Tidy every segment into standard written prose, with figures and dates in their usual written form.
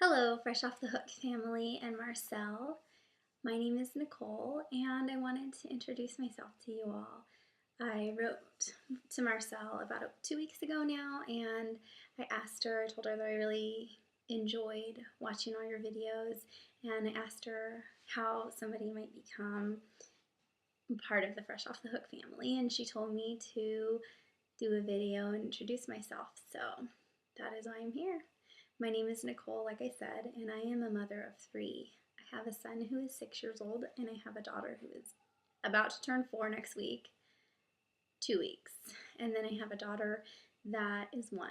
Hello, Fresh Off the Hook family and Marcel. My name is Nicole, and I wanted to introduce myself to you all. I wrote to Marcel about 2 weeks ago now, and I told her that I really enjoyed watching all your videos, and I asked her how somebody might become part of the Fresh Off the Hook family, and she told me to do a video and introduce myself, so that is why I'm here. My name is Nicole, like I said, and I am a mother of 3. I have a son who is 6 years old, and I have a daughter who is about to turn 4 next week, 2 weeks. And then I have a daughter that is 1.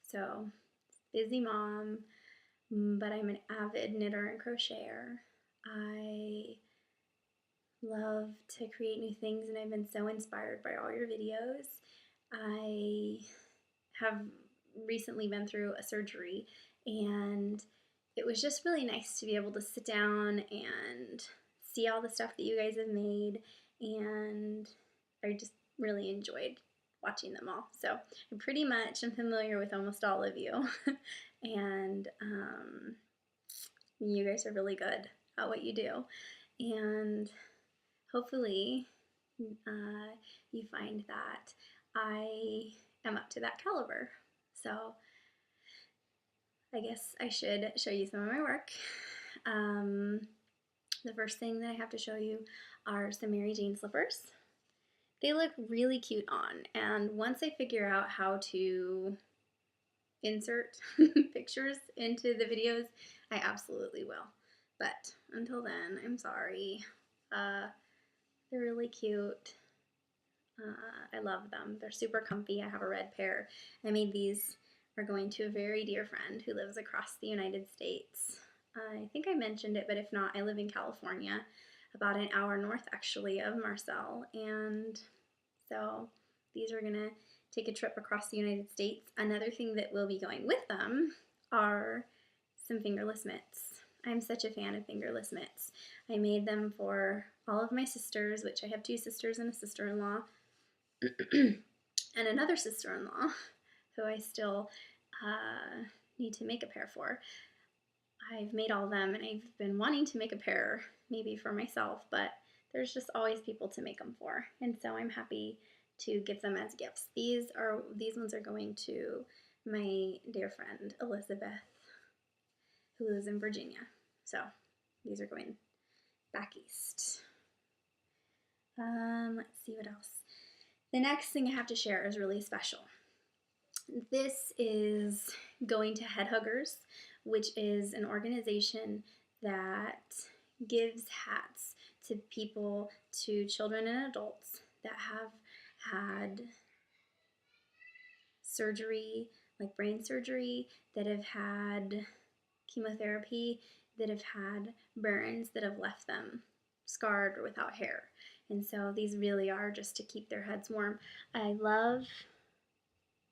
So, busy mom, but I'm an avid knitter and crocheter. I love to create new things, and I've been so inspired by all your videos. I have recently been through a surgery, and it was just really nice to be able to sit down and see all the stuff that you guys have made, and I just really enjoyed watching them all. So I pretty much am familiar with almost all of you, and you guys are really good at what you do, and hopefully you find that I am up to that caliber. So I guess I should show you some of my work. The first thing that I have to show you are some Mary Jane slippers. They look really cute on, and once I figure out how to insert pictures into the videos, I absolutely will. But until then, I'm sorry. They're really cute. I love them. They're super comfy. I have a red pair. I made these for going to a very dear friend who lives across the United States. I think I mentioned it, but if not, I live in California, about an hour north actually of Marcel, and so these are gonna take a trip across the United States. Another thing that will be going with them are some fingerless mitts. I'm such a fan of fingerless mitts. I made them for all of my sisters, which I have 2 sisters and a sister-in-law, and another sister-in-law who I still need to make a pair for. I've made all of them, and I've been wanting to make a pair maybe for myself, but there's just always people to make them for, and so I'm happy to give them as gifts. These ones are going to my dear friend Elizabeth, who lives in Virginia. So these are going back east. Let's see what else. The next thing I have to share is really special. This is going to Head Huggers, which is an organization that gives hats to people, to children and adults that have had surgery, like brain surgery, that have had chemotherapy, that have had burns that have left them scarred or without hair. And so these really are just to keep their heads warm. I love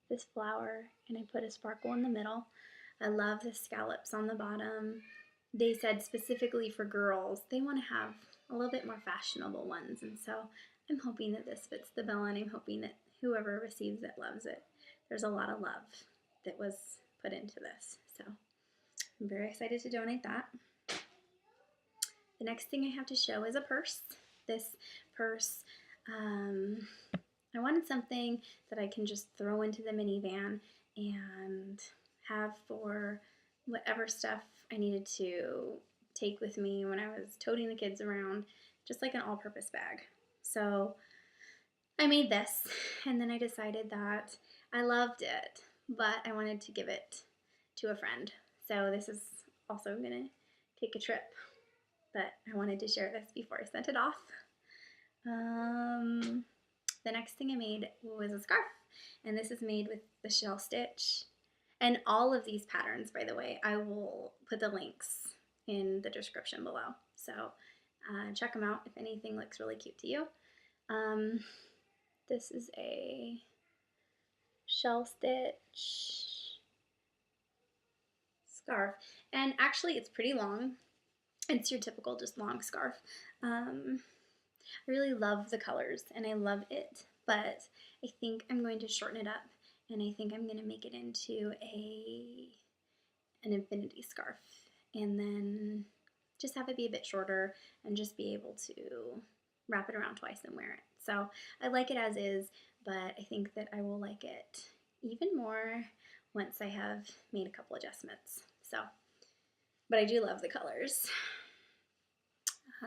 this flower, and I put a sparkle in the middle. I love the scallops on the bottom. They said specifically for girls, they want to have a little bit more fashionable ones, and so I'm hoping that this fits the bill, and I'm hoping that whoever receives it loves it. There's a lot of love that was put into this, so I'm very excited to donate that. The next thing I have to show is a purse. This purse, I wanted something that I can just throw into the minivan and have for whatever stuff I needed to take with me when I was toting the kids around, just like an all-purpose bag. So I made this, and then I decided that I loved it, but I wanted to give it to a friend. So this is also going to take a trip, but I wanted to share this before I sent it off. The next thing I made was a scarf, and this is made with the shell stitch. And all of these patterns, by the way, I will put the links in the description below. So check them out if anything looks really cute to you. This is a shell stitch scarf, and actually it's pretty long. It's your typical just long scarf. I really love the colors, and I love it, but I think I'm going to shorten it up, and I think I'm going to make it into an infinity scarf, and then just have it be a bit shorter and just be able to wrap it around twice and wear it. So I like it as is, but I think that I will like it even more once I have made a couple adjustments. So, but I do love the colors.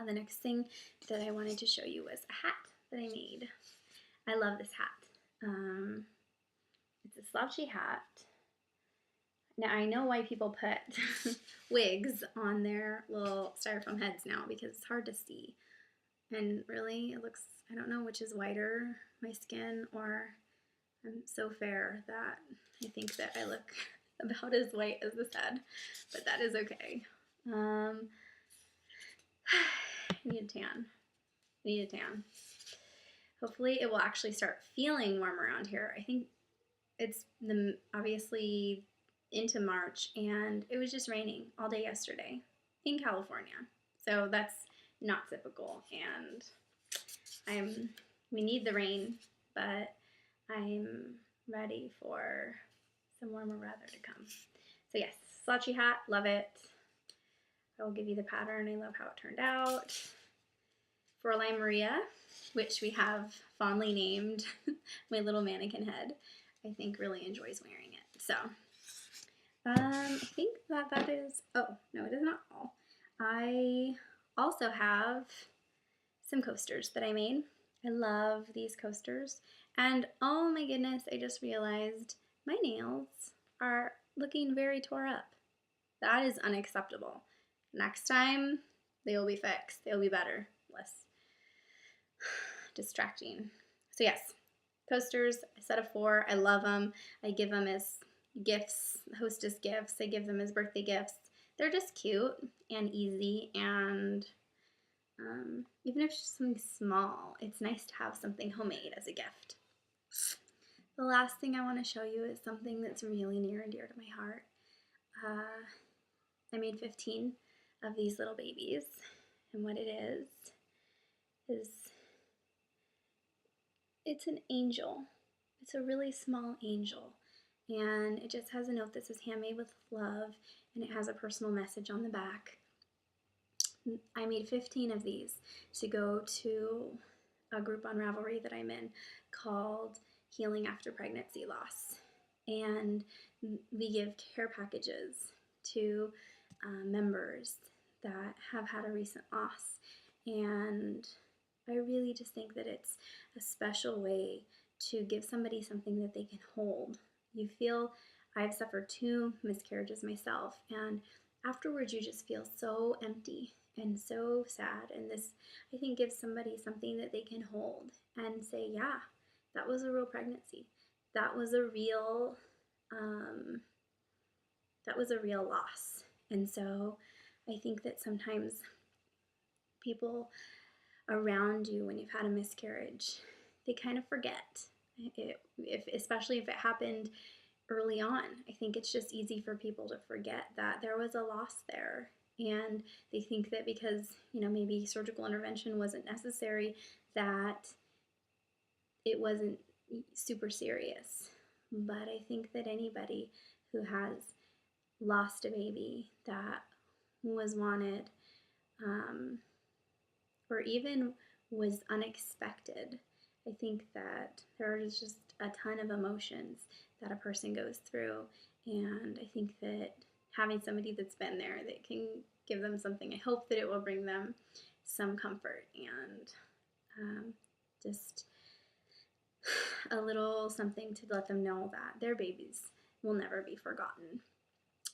The next thing that I wanted to show you was a hat that I made. I love this hat. It's a slouchy hat. Now I know why people put wigs on their little styrofoam heads now, because it's hard to see. And really, it looks, I don't know which is whiter, my skin, or I'm so fair that I think that I look about as white as this head, but that is okay. I need a tan. I need a tan. Hopefully it will actually start feeling warm around here. I think it's obviously into March, and it was just raining all day yesterday in California. So that's not typical, and we need the rain, but I'm ready for some warmer weather to come. So yes, slouchy hat, love it. I will give you the pattern. I love how it turned out. Fräulein Maria, which we have fondly named my little mannequin head, I think really enjoys wearing it. So I think that is, oh no, it is not all. I also have some coasters that I made. I love these coasters, and oh my goodness, I just realized my nails are looking very tore up. That is unacceptable. Next time they will be fixed. They'll be better, less distracting. So yes, coasters, a set of 4. I love them. I give them as gifts, hostess gifts. I give them as birthday gifts. They're just cute and easy, and even if it's just something small, it's nice to have something homemade as a gift. The last thing I want to show you is something that's really near and dear to my heart. I made 15 of these little babies, and what it is it's an angel. It's a really small angel, and it just has a note that says handmade with love, and it has a personal message on the back. I made 15 of these to go to a group on Ravelry that I'm in called Healing After Pregnancy Loss, and we give care packages to members that have had a recent loss, and I really just think that it's a special way to give somebody something that they can hold. You feel, I've suffered 2 miscarriages myself, and afterwards you just feel so empty and so sad, and this, I think, gives somebody something that they can hold and say, yeah, that was a real pregnancy. That was a real loss. And so I think that sometimes people around you, when you've had a miscarriage, they kind of forget. Especially if it happened early on, I think it's just easy for people to forget that there was a loss there, and they think that because, you know, maybe surgical intervention wasn't necessary, that it wasn't super serious. But I think that anybody who has lost a baby that was wanted, or even was unexpected, I think that there is just a ton of emotions that a person goes through, and I think that having somebody that's been there that can give them something, I hope that it will bring them some comfort and just a little something to let them know that their babies will never be forgotten.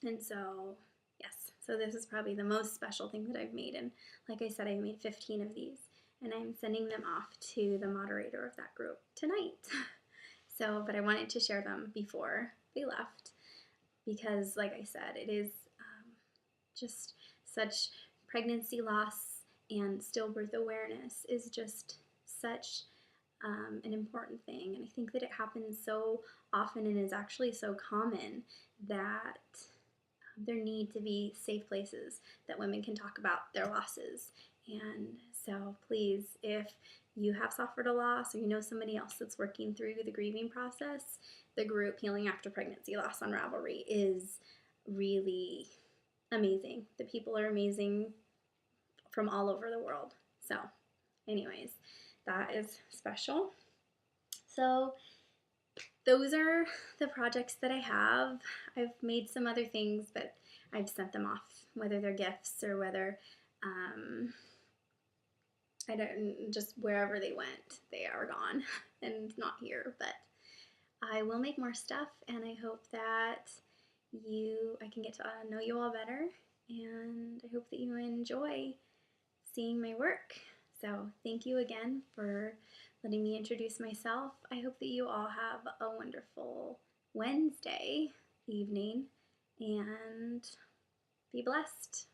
And so, yes, so this is probably the most special thing that I've made, and like I said, I made 15 of these, and I'm sending them off to the moderator of that group tonight. So, but I wanted to share them before they left, because like I said, it is just such, pregnancy loss and stillbirth awareness is just such an important thing, and I think that it happens so often and is actually so common that there need to be safe places that women can talk about their losses. And so please, if you have suffered a loss, or you know somebody else that's working through the grieving process, the group Healing After Pregnancy Loss on Ravelry is really amazing. The people are amazing from all over the world. So, anyways, that is special. So, those are the projects that I have. I've made some other things, but I've sent them off, whether they're gifts or whether I don't, just wherever they went, they are gone and not here. But I will make more stuff, and I hope that I can get to know you all better, and I hope that you enjoy seeing my work. So thank you again for letting me introduce myself. I hope that you all have a wonderful Wednesday evening, and be blessed.